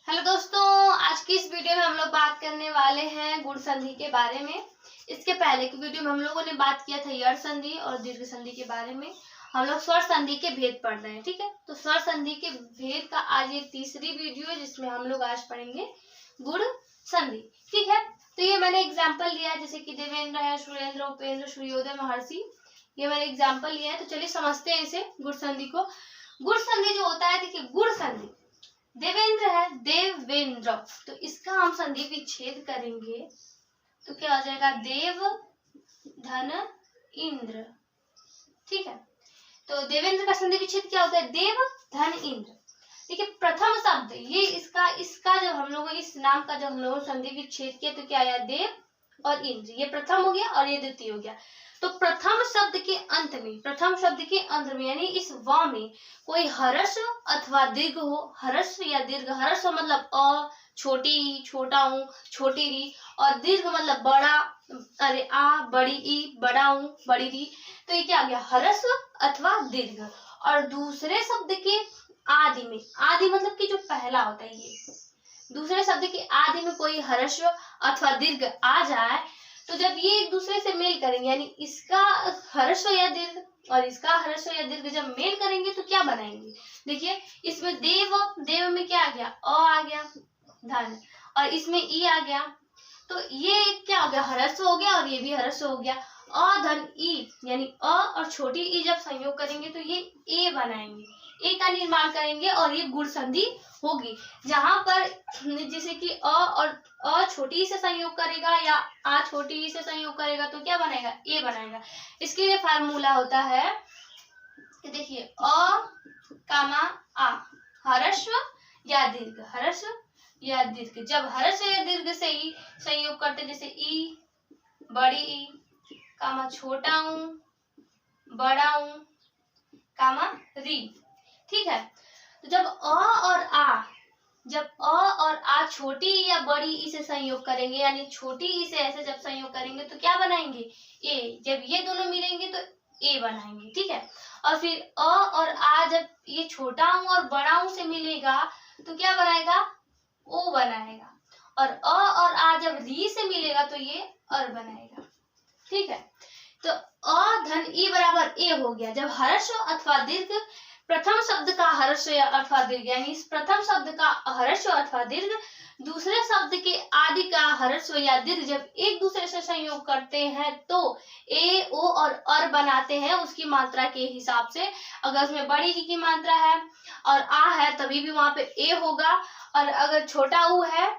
Hello दोस्तों, आज की इस वीडियो में हम लोग बात करने वाले हैं गुण संधि के बारे में। इसके पहले की वीडियो में हम लोगों ने बात किया था यड़ संधि और दीर्घ संधि के बारे में। हम लोग स्वर संधि के भेद पढ़ रहे हैं, ठीक है। तो स्वर संधि के भेद का आज ये तीसरी वीडियो है जिसमें हम लोग आज पढ़ेंगे गुण संधि, ठीक है। तो ये मैंने एग्जाम्पल लिया है, जैसे कि देवेंद्र है, सुरेंद्र, उपेंद्र, सूर्योदय, महर्षि, ये मैंने एग्जाम्पल लिया है। तो चलिए समझते हैं इसे गुण संधि को। गुण संधि जो होता है, देखिए गुण संधि, देवेंद्र है, देवेंद्र, तो इसका हम संधि विच्छेद करेंगे तो क्या हो जाएगा, देव धन इंद्र, ठीक है। तो देवेंद्र का संधि विच्छेद क्या होता है, देव धन इंद्र। देखिए प्रथम शब्द ये इसका जब हम लोग इस नाम का जब हम लोगों ने संधि विच्छेद किया तो क्या आया, देव और इंद्र, ये प्रथम हो गया और ये द्वितीय हो गया। तो प्रथम शब्द के अंत में यानी इस व में कोई हर्ष अथवा दीर्घ हो, हर्ष या दीर्घ, हर्ष मतलब अ, छोटी, छोटा ऊ, छोटी री, और दीर्घ मतलब बड़ा, अरे आ, बड़ी ई, बड़ा ऊ, बड़ी री, तो ये क्या आ गया, हर्ष अथवा दीर्घ। और दूसरे शब्द के आदि में, आदि मतलब कि जो पहला होता है, ये दूसरे शब्द के आदि में कोई हर्ष अथवा दीर्घ आ जाए तो जब ये एक दूसरे से मेल करेंगे, यानी इसका हर्ष या दीर्घ और इसका हर्ष या दीर्घ जब मेल करेंगे तो क्या बनाएंगे, देखिए इसमें देव में क्या आ गया, अ आ गया धन, और इसमें ई आ गया, तो ये क्या हो गया, हर्ष हो गया और ये भी हर्ष हो गया। अ धन ई यानी अ और छोटी ई जब संयोग करेंगे तो ये ए बनाएंगे, ए का निर्माण करेंगे और ये गुण संधि होगी। जहां पर जैसे कि अ और अ छोटी ई से संयोग करेगा या आ छोटी ई से संयोग करेगा तो क्या बनाएगा, ए बनाएगा। इसके लिए फार्मूला होता है कि देखिए अ कामा आ, हर्ष या दीर्घ, हर्ष या दीर्घ, जब हर्ष या दीर्घ से ई संयोग करते, जैसे ई, बड़ी ई, कामा छोटा ऊ, बड़ा ऊ, कामा री, ठीक है। तो जब अ और आ छोटी या बड़ी ई से संयोग करेंगे, यानी छोटी ई से ऐसे जब संयोग करेंगे तो क्या बनाएंगे, ए, जब ये दोनों मिलेंगे तो ए बनाएंगे, ठीक है। और फिर अ और आ जब ये छोटा ऊ और बड़ा ऊ से मिलेगा तो क्या बनाएगा, ओ बनाएगा, और अ और आ जब री से मिलेगा तो ये अर बनाएगा, ठीक है। तो अ धन ई बराबर ए हो गया जब हर्ष अथवा दीर्घ, प्रथम शब्द का हर्ष अथवा दीर्घ, यानी इस प्रथम शब्द का हर्ष अथवा दीर्घ दूसरे शब्द के आदि का हर्ष या दीर्घ जब एक दूसरे से संयोग करते हैं तो ए, ओ और अर बनाते हैं उसकी मात्रा के हिसाब से। अगर उसमें बड़ी ई की मात्रा है और आ है तभी भी वहां पे ए होगा, और अगर छोटा ऊ है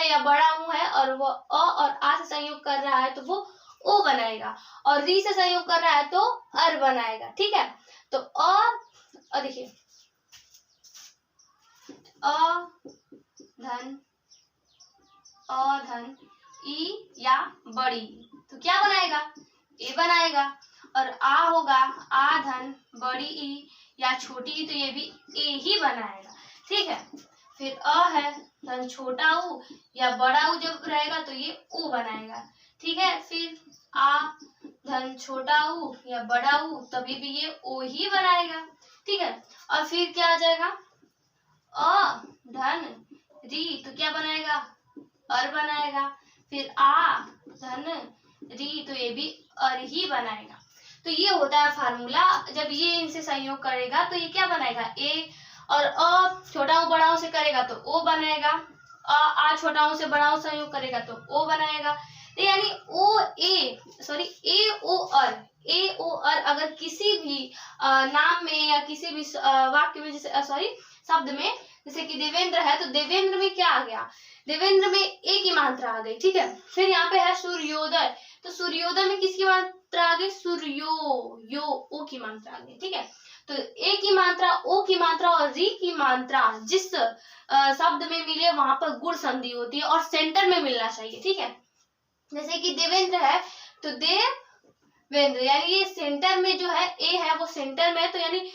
या बड़ा ऊ है और वो अ और आ से संयोग कर रहा है तो वो ओ बनाएगा, और री से संयोग कर रहा है तो अर बनाएगा, ठीक है। तो और देखिए अ धन ई या बड़ी, तो क्या बनाएगा, ए बनाएगा, और आ होगा आ धन बड़ी ई या छोटी ई, तो ये भी ए ही बनाएगा, ठीक है। फिर अ है धन छोटा ऊ या बड़ा ऊ जब रहेगा तो ये ओ बनाएगा, ठीक है। फिर आ धन छोटा ऊ या बड़ा ऊ तभी भी ये ओ ही बनाएगा, ठीक है। और फिर क्या आ जाएगा, अ धन री, तो क्या बनाएगा, अर बनाएगा। फिर आ धन री, तो ये भी अर ही बनाएगा। तो ये होता है फार्मूला, जब ये इनसे संयोग करेगा तो ये क्या बनाएगा, ए, और अ छोटा ऊ बड़ा ऊ से करेगा तो ओ बनाएगा, आ छोटा ऊ से बड़ा ऊ संयोग करेगा तो ओ बनाएगा। तो यानी ए ओ अर अगर किसी भी नाम में या किसी भी वाक्य में, जैसे शब्द में, जैसे कि देवेंद्र है तो देवेंद्र में क्या आ गया, देवेंद्र में ए की मात्रा आ गई, ठीक है। फिर यहाँ पे है सूर्योदय, तो सूर्योदय में किसकी मात्रा आ गई, सूर्यो ओ की मात्रा आ गई, ठीक है। तो ए की मात्रा, ओ की मात्रा और री की मात्रा जिस शब्द में मिले वहां पर गुण संधि होती है और सेंटर में मिलना चाहिए, ठीक है। जैसे कि देवेंद्र है तो देवेंद्र, यानी ये सेंटर में जो है ए है वो सेंटर में है, तो यानी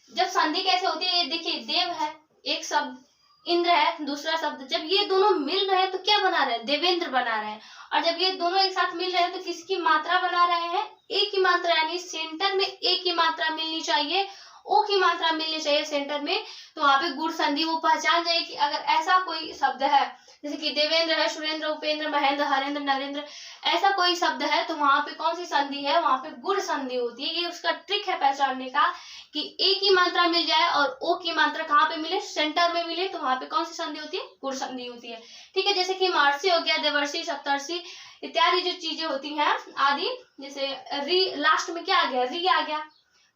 जब संधि कैसे होती है, ये देखिए देव है एक शब्द, इंद्र है दूसरा शब्द, जब ये दोनों मिल रहे हैं तो क्या बना रहे हैं, देवेंद्र बना रहे हैं। और जब ये दोनों एक साथ मिल रहे हैं तो किसकी मात्रा बना रहे हैं, ए की मात्रा, यानी सेंटर में ए की मात्रा मिलनी चाहिए ओ की मात्रा मिलनी चाहिए सेंटर में, तो वहां पे गुण संधि वो पहचान जाए कि अगर ऐसा कोई शब्द है जैसे कि देवेंद्र है, सुरेंद्र, उपेंद्र, महेंद्र, हरेंद्र, नरेंद्र, ऐसा कोई शब्द है तो वहां पे कौन सी संधि है, वहां पे गुण संधि होती है। ये उसका ट्रिक है पहचानने का कि ए की मात्रा मिल जाए और ओ की मात्रा कहाँ पे मिले, सेंटर में मिले, तो वहां पे कौन सी संधि होती है, गुण संधि होती है। ठीक है, जैसे कि महर्षि हो गया, देवर्षि, सप्तर्षि इत्यादि जो चीजें होती हैं आदि, जैसे री लास्ट में क्या आ गया, री आ गया,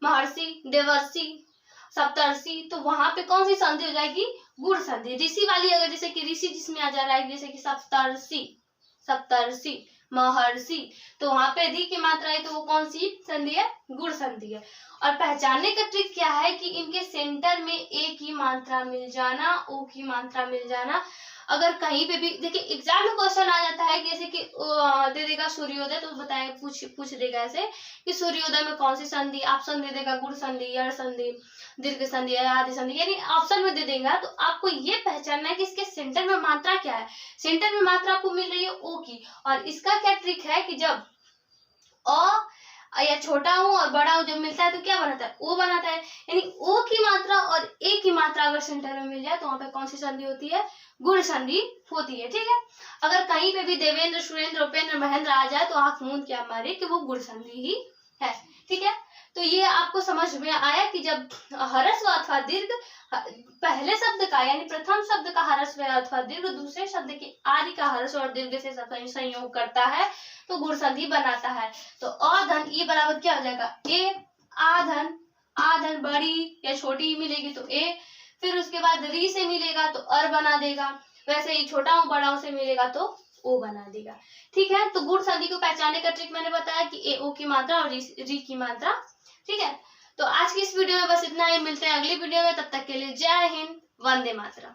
महर्षि, देवर्षि, सप्तर्षि, तो वहां पे कौन सी संधि हो जाएगी, गुण संधि। ऋषि वाली अगर जैसे कि ऋषि जिसमें आ जा रहा है जैसे कि सप्तर्षि, सप्तर्षि, महर्षि, तो वहां पे री की मात्रा है तो वो कौन सी संधि है, गुण संधि है। और पहचानने का ट्रिक क्या है कि इनके सेंटर में ए की मात्रा मिल जाना, ओ की मात्रा मिल जाना। अगर कहीं पे भी देखिए एग्जाम में क्वेश्चन आ जाता है जैसे कि दे देगा सूर्योदय, तो बताए पूछ देगा ऐसे कि सूर्योदय में कौन सी संधि, ऑप्शन दे देगा गुण संधि, यड़ संधि, दीर्घ संधि, आदि संधि, यानी ऑप्शन में दे देगा। तो आपको ये पहचानना है कि इसके सेंटर में मात्रा क्या है। सेंटर में मात्रा आपको मिल रही है ओ की, और इसका क्या ट्रिक है कि जब अ या छोटा हूं और बड़ा हूं जब मिलता है तो क्या बनाता है, ओ बनाता है। यानी ओ की मात्रा और ए की मात्रा अगर सेंटर में मिल जाए तो वहां पे कौन सी संधि होती है, गुण संधि होती है। ठीक है, अगर कहीं पे भी देवेंद्र, सुरेंद्र, उपेंद्र, महेंद्र आ जाए तो आंख मूंद क्या मारे कि वो गुण संधि ही है। ठीक है, तो ये आपको समझ में आया कि जब ह्रस्व अथवा दीर्घ पहले शब्द का यानी प्रथम शब्द का ह्रस्व अथवा दीर्घ दूसरे शब्द के आदि का ह्रस्व और दीर्घ से संयोग करता है तो गुण संधि बनाता है। तो अ धन ई बराबर क्या हो जाएगा, ए, आ धन बड़ी या छोटी मिलेगी तो ए, फिर उसके बाद री से मिलेगा तो अर बना देगा, वैसे ही छोटा हूं बड़ा हूं से मिलेगा तो ओ बना देगा। ठीक है, तो गुण संधि को पहचानने का ट्रिक मैंने बताया कि ए ओ की मात्रा और री की मात्रा। ठीक है, तो आज की इस वीडियो में बस इतना ही, मिलते हैं अगली वीडियो में, तब तक के लिए जय हिंद, वंदे मातरम।